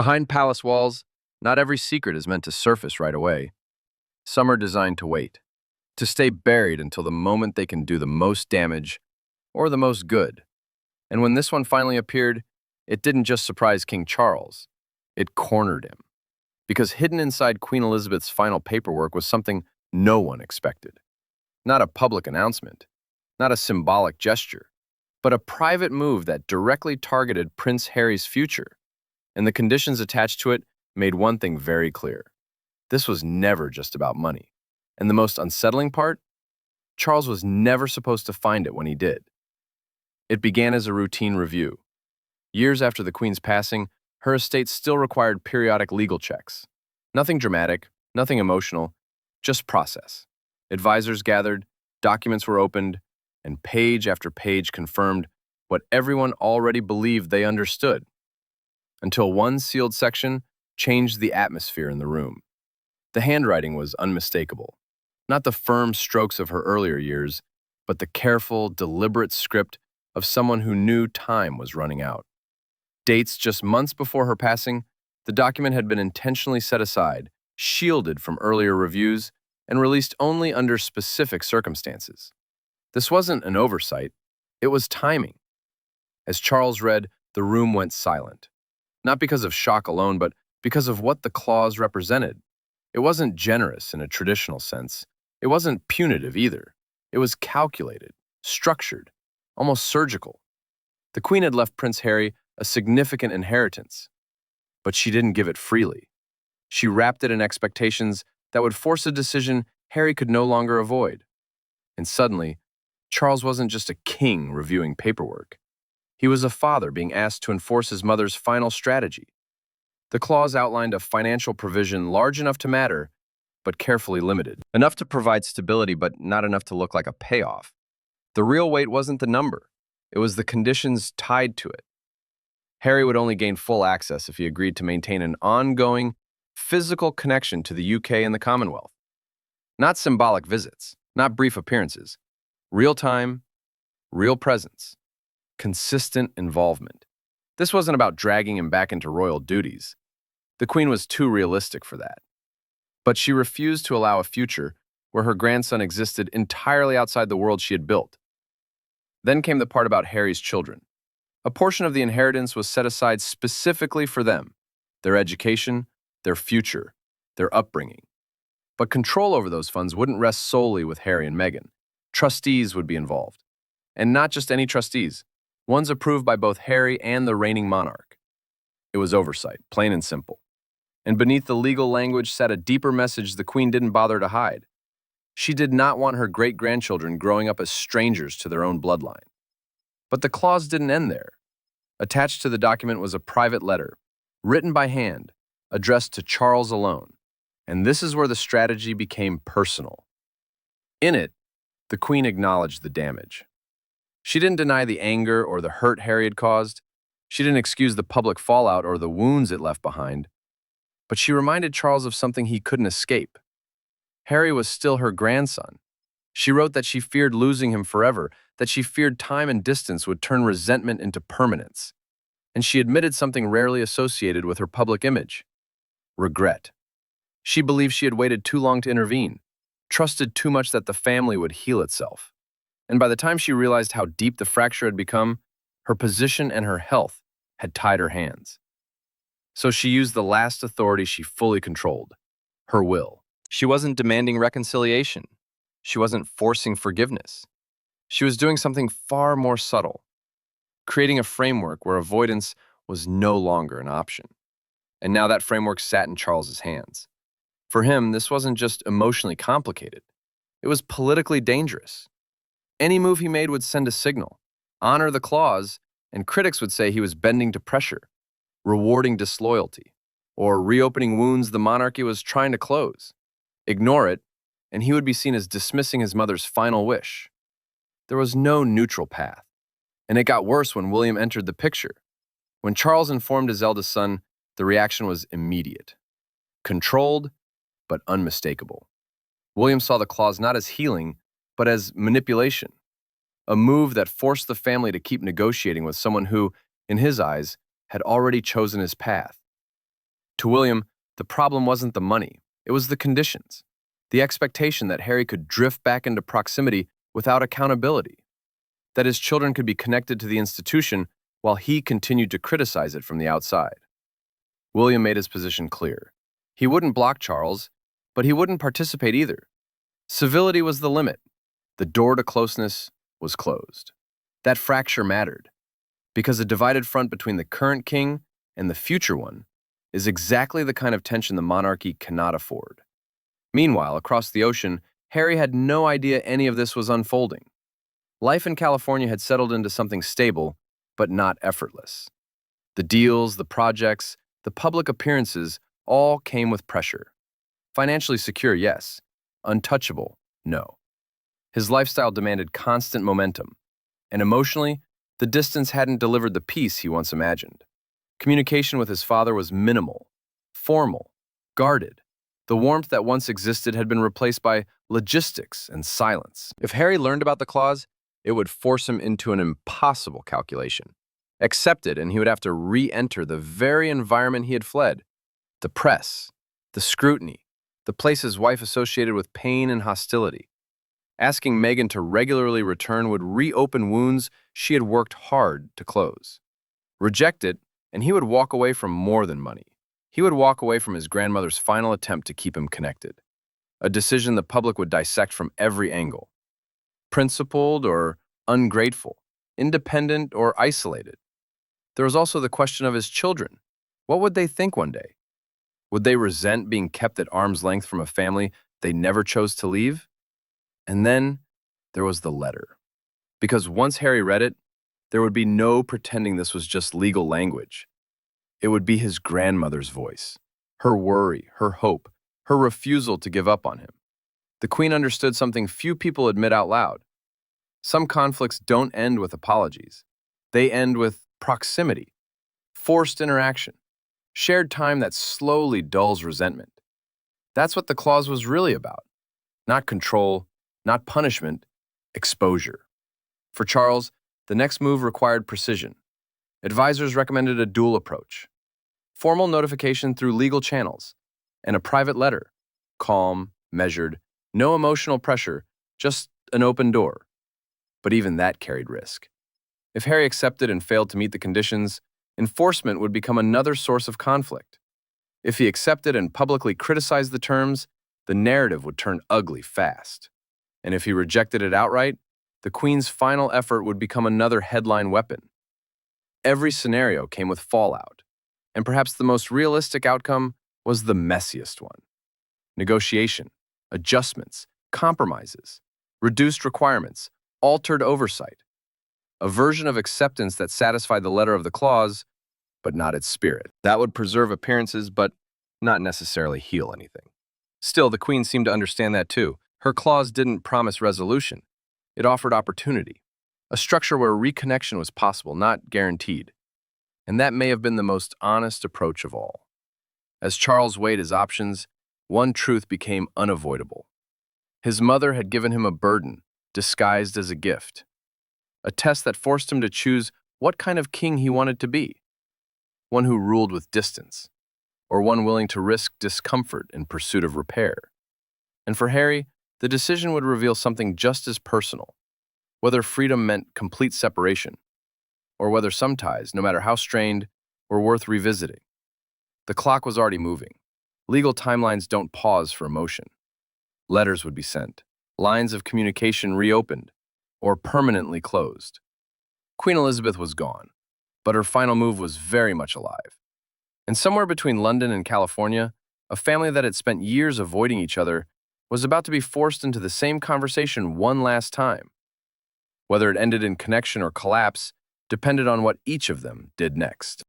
Behind palace walls, not every secret is meant to surface right away. Some are designed to wait, to stay buried until the moment they can do the most damage or the most good. And when this one finally appeared, it didn't just surprise King Charles, it cornered him. Because hidden inside Queen Elizabeth's final paperwork was something no one expected. Not a public announcement, not a symbolic gesture, but a private move that directly targeted Prince Harry's future. And the conditions attached to it made one thing very clear. This was never just about money. And the most unsettling part? Charles was never supposed to find it when he did. It began as a routine review. Years after the Queen's passing, her estate still required periodic legal checks. Nothing dramatic, nothing emotional, just process. Advisors gathered, documents were opened, and page after page confirmed what everyone already believed they understood. Until one sealed section changed the atmosphere in the room. The handwriting was unmistakable. Not the firm strokes of her earlier years, but the careful, deliberate script of someone who knew time was running out. Dates just months before her passing, the document had been intentionally set aside, shielded from earlier reviews, and released only under specific circumstances. This wasn't an oversight, it was timing. As Charles read, the room went silent. Not because of shock alone, but because of what the clause represented. It wasn't generous in a traditional sense. It wasn't punitive either. It was calculated, structured, almost surgical. The Queen had left Prince Harry a significant inheritance, but she didn't give it freely. She wrapped it in expectations that would force a decision Harry could no longer avoid. And suddenly, Charles wasn't just a king reviewing paperwork. He was a father being asked to enforce his mother's final strategy. The clause outlined a financial provision large enough to matter, but carefully limited. Enough to provide stability, but not enough to look like a payoff. The real weight wasn't the number. It was the conditions tied to it. Harry would only gain full access if he agreed to maintain an ongoing, physical connection to the UK and the Commonwealth. Not symbolic visits, not brief appearances. Real time, real presence, consistent involvement. This wasn't about dragging him back into royal duties. The Queen was too realistic for that. But she refused to allow a future where her grandson existed entirely outside the world she had built. Then came the part about Harry's children. A portion of the inheritance was set aside specifically for them, their education, their future, their upbringing. But control over those funds wouldn't rest solely with Harry and Meghan. Trustees would be involved. And not just any trustees, ones approved by both Harry and the reigning monarch. It was oversight, plain and simple. And beneath the legal language sat a deeper message the Queen didn't bother to hide. She did not want her great-grandchildren growing up as strangers to their own bloodline. But the clause didn't end there. Attached to the document was a private letter, written by hand, addressed to Charles alone. And this is where the strategy became personal. In it, the Queen acknowledged the damage. She didn't deny the anger or the hurt Harry had caused. She didn't excuse the public fallout or the wounds it left behind. But she reminded Charles of something he couldn't escape. Harry was still her grandson. She wrote that she feared losing him forever, that she feared time and distance would turn resentment into permanence. And she admitted something rarely associated with her public image: regret. She believed she had waited too long to intervene, trusted too much that the family would heal itself. And by the time she realized how deep the fracture had become, her position and her health had tied her hands. So she used the last authority she fully controlled: her will. She wasn't demanding reconciliation. She wasn't forcing forgiveness. She was doing something far more subtle, creating a framework where avoidance was no longer an option. And now that framework sat in Charles's hands. For him, this wasn't just emotionally complicated. It was politically dangerous. Any move he made would send a signal, honor the clause, and critics would say he was bending to pressure, rewarding disloyalty, or reopening wounds the monarchy was trying to close. Ignore it, and he would be seen as dismissing his mother's final wish. There was no neutral path, and it got worse when William entered the picture. When Charles informed his eldest son, the reaction was immediate. Controlled, but unmistakable. William saw the clause not as healing, but as manipulation, a move that forced the family to keep negotiating with someone who, in his eyes, had already chosen his path. To William, the problem wasn't the money, it was the conditions. The expectation that Harry could drift back into proximity without accountability, that his children could be connected to the institution while he continued to criticize it from the outside. William made his position clear. He wouldn't block Charles, but he wouldn't participate either. Civility was the limit. The door to closeness was closed. That fracture mattered, because a divided front between the current king and the future one is exactly the kind of tension the monarchy cannot afford. Meanwhile, across the ocean, Harry had no idea any of this was unfolding. Life in California had settled into something stable, but not effortless. The deals, the projects, the public appearances all came with pressure. Financially secure, yes. Untouchable, no. His lifestyle demanded constant momentum, and emotionally, the distance hadn't delivered the peace he once imagined. Communication with his father was minimal, formal, guarded. The warmth that once existed had been replaced by logistics and silence. If Harry learned about the clause, it would force him into an impossible calculation. Accept it, and he would have to re-enter the very environment he had fled. The press, the scrutiny, the place his wife associated with pain and hostility. Asking Meghan to regularly return would reopen wounds she had worked hard to close. Reject it, and he would walk away from more than money. He would walk away from his grandmother's final attempt to keep him connected. A decision the public would dissect from every angle. Principled or ungrateful, independent or isolated. There was also the question of his children. What would they think one day? Would they resent being kept at arm's length from a family they never chose to leave? And then there was the letter. Because once Harry read it, there would be no pretending this was just legal language. It would be his grandmother's voice, her worry, her hope, her refusal to give up on him. The Queen understood something few people admit out loud. Some conflicts don't end with apologies. They end with proximity, forced interaction, shared time that slowly dulls resentment. That's what the clause was really about. Not control, not punishment, exposure. For Charles, the next move required precision. Advisors recommended a dual approach. Formal notification through legal channels, and a private letter. Calm, measured, no emotional pressure, just an open door. But even that carried risk. If Harry accepted and failed to meet the conditions, enforcement would become another source of conflict. If he accepted and publicly criticized the terms, the narrative would turn ugly fast. And if he rejected it outright, the Queen's final effort would become another headline weapon. Every scenario came with fallout, and perhaps the most realistic outcome was the messiest one. Negotiation, adjustments, compromises, reduced requirements, altered oversight. A version of acceptance that satisfied the letter of the clause, but not its spirit. That would preserve appearances, but not necessarily heal anything. Still, the Queen seemed to understand that too. Her clause didn't promise resolution. It offered opportunity, a structure where reconnection was possible, not guaranteed. And that may have been the most honest approach of all. As Charles weighed his options, one truth became unavoidable. His mother had given him a burden, disguised as a gift. A test that forced him to choose what kind of king he wanted to be. One who ruled with distance, or one willing to risk discomfort in pursuit of repair. And for Harry, the decision would reveal something just as personal, whether freedom meant complete separation, or whether some ties, no matter how strained, were worth revisiting. The clock was already moving. Legal timelines don't pause for emotion. Letters would be sent, lines of communication reopened, or permanently closed. Queen Elizabeth was gone, but her final move was very much alive. And somewhere between London and California, a family that had spent years avoiding each other was about to be forced into the same conversation one last time. Whether it ended in connection or collapse depended on what each of them did next.